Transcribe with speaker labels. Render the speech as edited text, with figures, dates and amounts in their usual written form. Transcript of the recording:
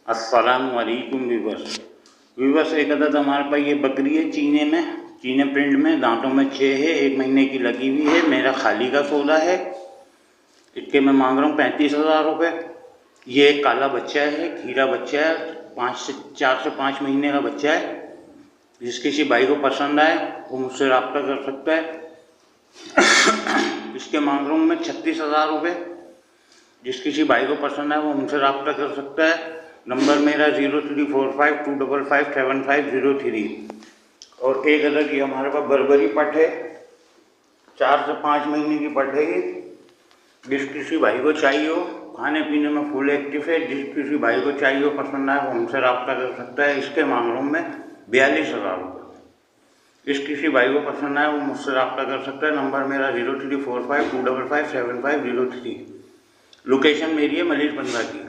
Speaker 1: अस्सलामुअलैकुम व्यूवर्स। एक अदद हमारे पास ये बकरी है चीने प्रिंट में, दांतों में 6 है, 1 महीने की लगी हुई है। मेरा खाली का सौदा है। इसके मैं मांग रहा हूँ 35,000 रुपये। ये एक काला बच्चा है, खीरा बच्चा है, 4 से 5 महीने का बच्चा है। जिस किसी भाई को पसंद आए वो मुझसे रब्ता कर सकता है। इसके मांग रहा हूँ मैं 36,000 रुपये। जिस किसी भाई को पसंद आए वो मुझसे रब्ता कर सकता है। नंबर मेरा 0345257503। और एक अलग ही हमारे पास बर्बरी पट है, 4 से 5 महीने की पट है। जिस किसी भाई को चाहिए हो, खाने पीने में फुल एक्टिव है। जिस किसी भाई को चाहिए हो, पसंद आए वो हमसे रब्ता कर सकता है। इसके मांग रहा हूँ मैं 42,000 रुपये। जिस किसी भाई को पसंद आए वो मुझसे रब्ता कर सकता है। नंबर मेरा 034525557503। लोकेशन मेरी है मलिर 15 की।